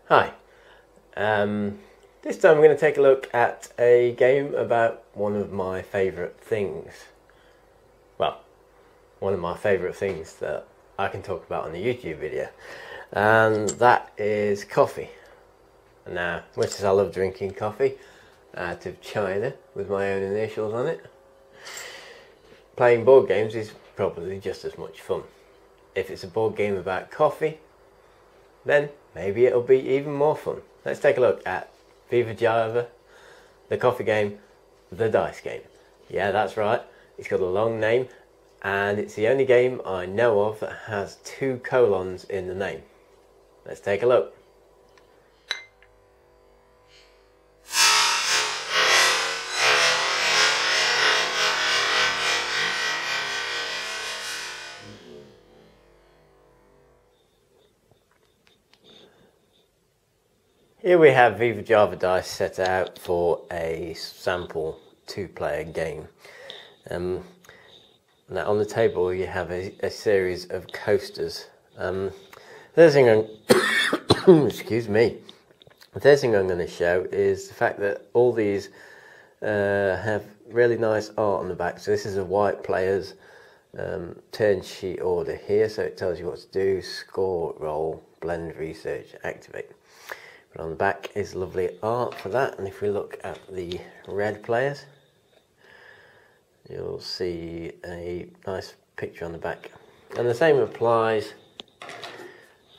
Hi, this time I'm going to take a look at a game about one of my favourite things. Well, one of my favourite things that I can talk about on a YouTube video, and that is coffee. Now, much as I love drinking coffee out of China with my own initials on it, playing board games is probably just as much fun. If it's a board game about coffee, then maybe it'll be even more fun. Let's take a look at Viva Java, the coffee game, the dice game. Yeah, that's right, it's got a long name, and it's the only game I know of that has 2 colons in the name. Let's take a look. Here we have Viva Java Dice set out for a sample 2-player game. Now on the table you have a series of coasters. The first thing excuse me. The first thing I'm going to show is the fact that all these have really nice art on the back. So this is a white player's turn sheet order here, so it tells you what to do: score, roll, blend, research, activate. But on the back is lovely art for that, and if we look at the red players, you'll see a nice picture on the back. And the same applies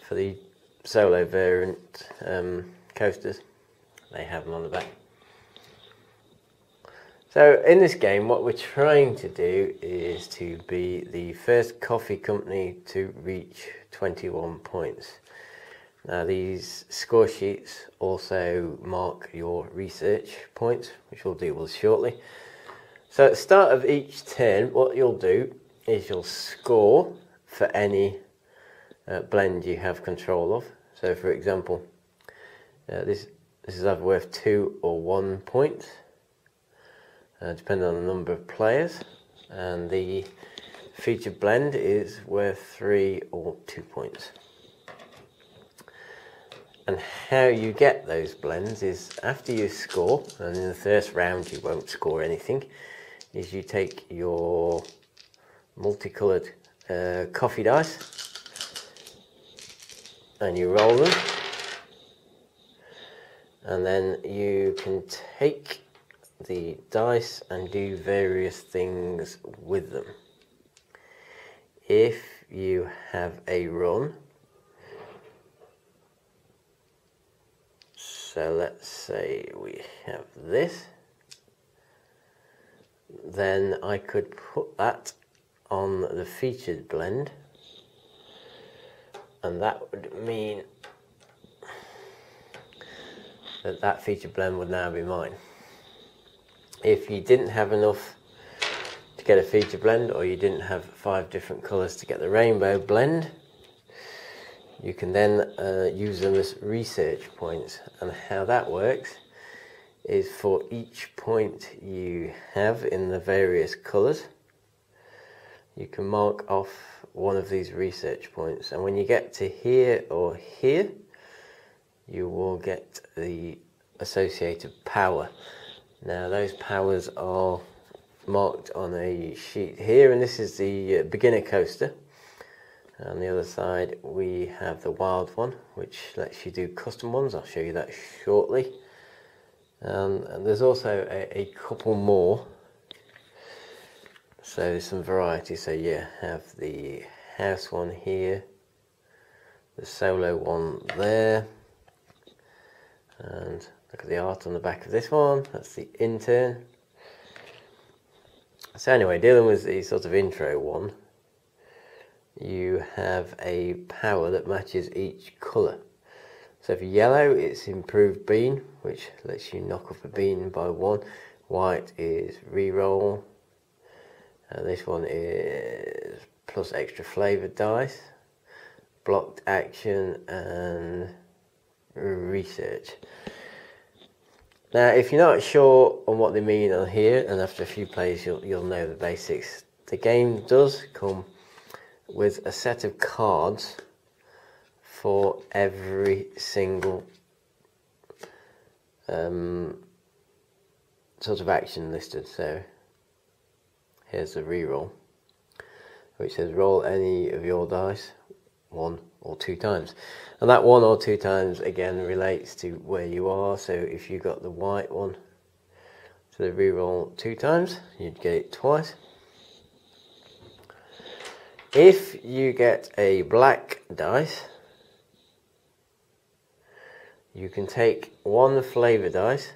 for the solo variant coasters. They have them on the back. So in this game, what we're trying to do is to be the first coffee company to reach 21 points. Now these score sheets also mark your research points, which we'll deal with shortly. So at the start of each turn, what you'll do is you'll score for any blend you have control of. So for example, this is either worth 2 or 1 point, depending on the number of players, and the featured blend is worth 3 or 2 points. And how you get those blends is after you score, and in the first round you won't score anything, is you take your multicoloured coffee dice and you roll them, and then you can take the dice and do various things with them. If you have a run, so let's say we have this, then I could put that on the featured blend, and that would mean that that featured blend would now be mine. If you didn't have enough to get a featured blend, or you didn't have 5 different colours to get the rainbow blend, you can then use them as research points. And how that works is for each point you have in the various colours, you can mark off one of these research points, and when you get to here or here, you will get the associated power. Now those powers are marked on a sheet here, and this is the beginner coaster. On the other side we have the wild one, which lets you do custom ones. I'll show you that shortly. And there's also a couple more, so there's some variety. So you have the house one here, the solo one there, and look at the art on the back of this one, that's the intern. So anyway, dealing with the sort of intro one, you have a power that matches each colour. So for yellow it's improved bean, which lets you knock off a bean by 1. White is reroll. This one is plus extra flavour dice, blocked action, and research. Now if you're not sure on what they mean on here, and after a few plays you'll know the basics, the game does come with a set of cards for every single sort of action listed. So here's the reroll, which says roll any of your dice 1 or 2 times, and that 1 or 2 times again relates to where you are. So if you got the white one, so the reroll 2 times, you'd get it twice. If you get a black dice, you can take 1 flavour dice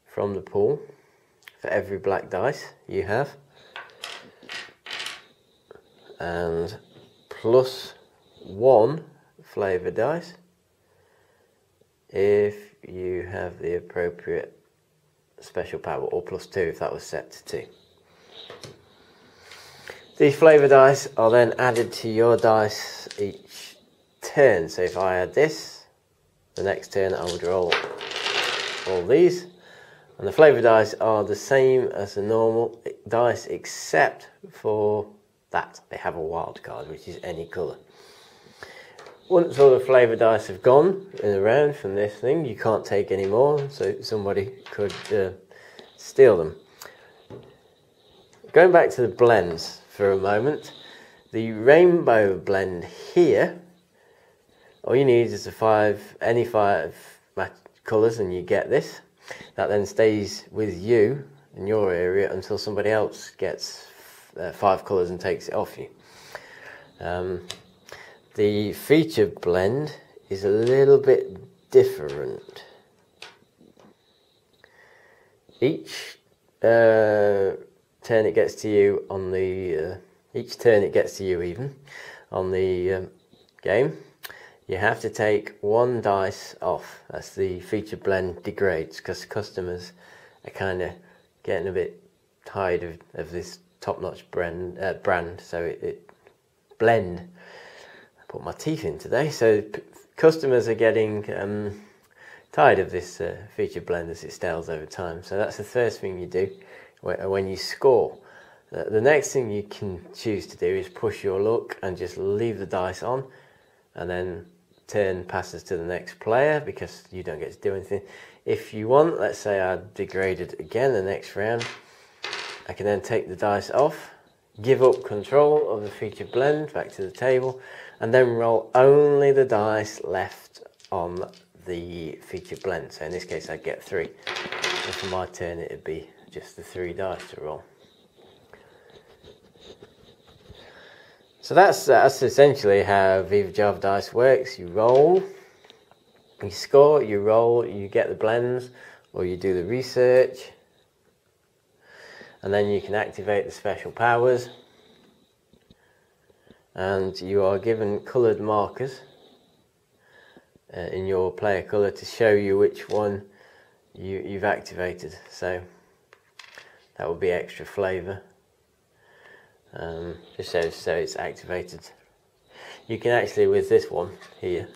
from the pool for every black dice you have, and plus 1 flavour dice if you have the appropriate special power, or plus 2 if that was set to 2. These flavour dice are then added to your dice each turn. So if I had this, the next turn I would roll all these, and the flavour dice are the same as the normal dice except for that they have a wild card, which is any colour. Once all the flavour dice have gone in a round from this thing, you can't take any more, so somebody could steal them. Going back to the blends for a moment, the rainbow blend here, all you need is any 5 colours and you get this. That then stays with you in your area until somebody else gets 5 colours and takes it off you. The feature blend is a little bit different. Each turn it gets to you on the each turn it gets to you even on the game, you have to take 1 dice off. That's the feature blend degrades, because customers are kind of getting a bit tired of this top-notch brand, so it blend. I put my teeth in today, so customers are getting tired of this feature blend as it stales over time. So that's the first thing you do when you score. The next thing you can choose to do is push your luck and just leave the dice on, and then turn passes to the next player because you don't get to do anything. If you want, let's say I degraded again the next round, I can then take the dice off, give up control of the feature blend back to the table, and then roll only the dice left on the feature blend. So in this case I'd get 3, and for my turn it'd be just the 3 dice to roll. So that's essentially how Viva Java Dice works. You roll, you score, you roll, you get the blends, or you do the research, and then you can activate the special powers, and you are given coloured markers in your player colour to show you which one you've activated. So that would be extra flavour. Just so it's activated. You can actually, with this one here,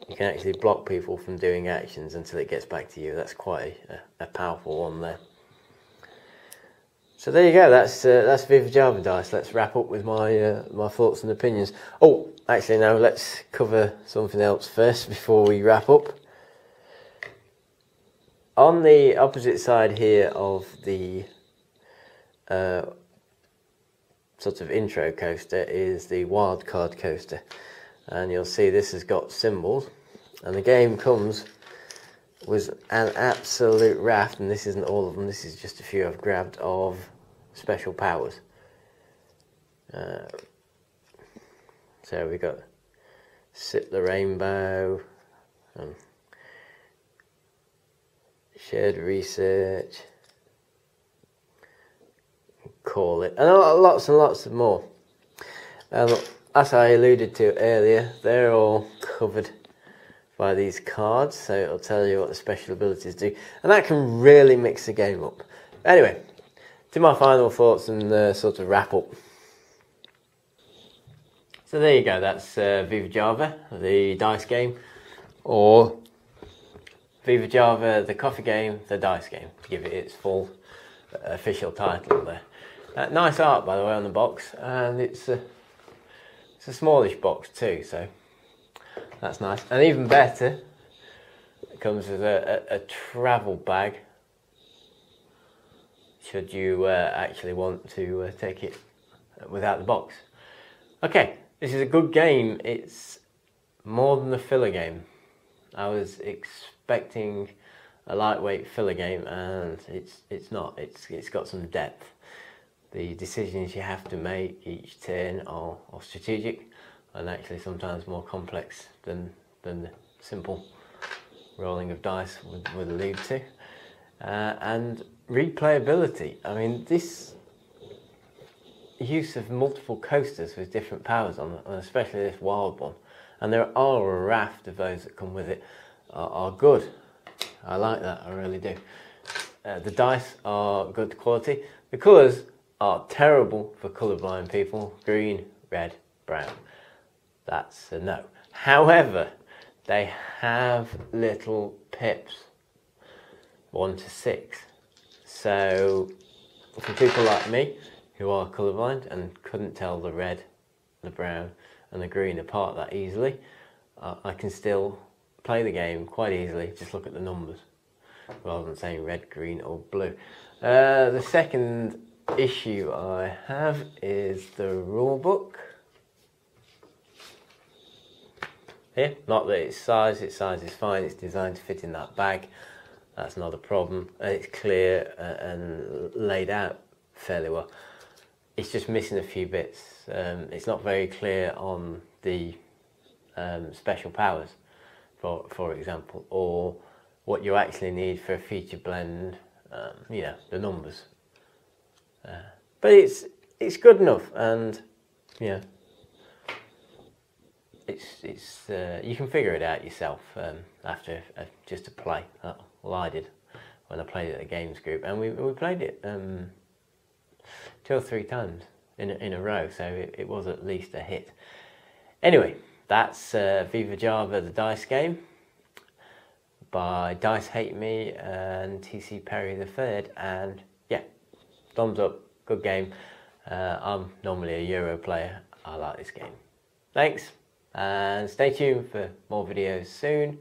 you can actually block people from doing actions until it gets back to you. That's quite a powerful one there. So there you go. That's Viva Java Dice. Let's wrap up with my my thoughts and opinions. Oh, actually no, let's cover something else first before we wrap up. On the opposite side here of the sort of intro coaster is the wildcard coaster, and you'll see this has got symbols, and the game comes with an absolute raft, and this isn't all of them, this is just a few I've grabbed, of special powers. So we got Sip the Rainbow, Shared Research, Call It, and lots and lots of more. As I alluded to earlier, they're all covered by these cards, so it'll tell you what the special abilities do, and that can really mix the game up. Anyway, to my final thoughts and sort of wrap up. So there you go, that's Viva Java, the dice game, or Viva Java, the coffee game, the dice game, to give it its full official title there. Nice art, by the way, on the box, and it's a smallish box too, so That's nice. And even better, it comes with a travel bag, should you actually want to take it without the box. Okay, this is a good game. It's more than a filler game. I was expecting a lightweight filler game, and it's not. It's got some depth. The decisions you have to make each turn are strategic, and actually sometimes more complex than the simple rolling of dice would allude to. And replayability. I mean, this use of multiple coasters with different powers on them, and especially this wild one, and there are a raft of those that come with it, are good. I like that, I really do. The dice are good quality. The colours are terrible for colourblind people. Green, red, brown. That's a no. However, they have little pips, 1 to 6. So for people like me who are colourblind and couldn't tell the red, the brown and the green apart that easily, I can still play the game quite easily. Just look at the numbers rather than saying red, green or blue. The second issue I have is the rule book. Here, not that its size is fine, it's designed to fit in that bag. That's not a problem. It's clear and laid out fairly well. It's just missing a few bits. It's not very clear on the special powers, for example, or what you actually need for a feature blend, you know, the numbers. But it's good enough, and yeah, it's you can figure it out yourself after just a play. Well, I did when I played it at a games group, and we played it 2 or 3 times in a row, so it was at least a hit. Anyway, that's Viva Java, the dice game, by Dice Hate Me and TC Perry III, and yeah, thumbs up, good game. I'm normally a Euro player. I like this game. Thanks, and stay tuned for more videos soon.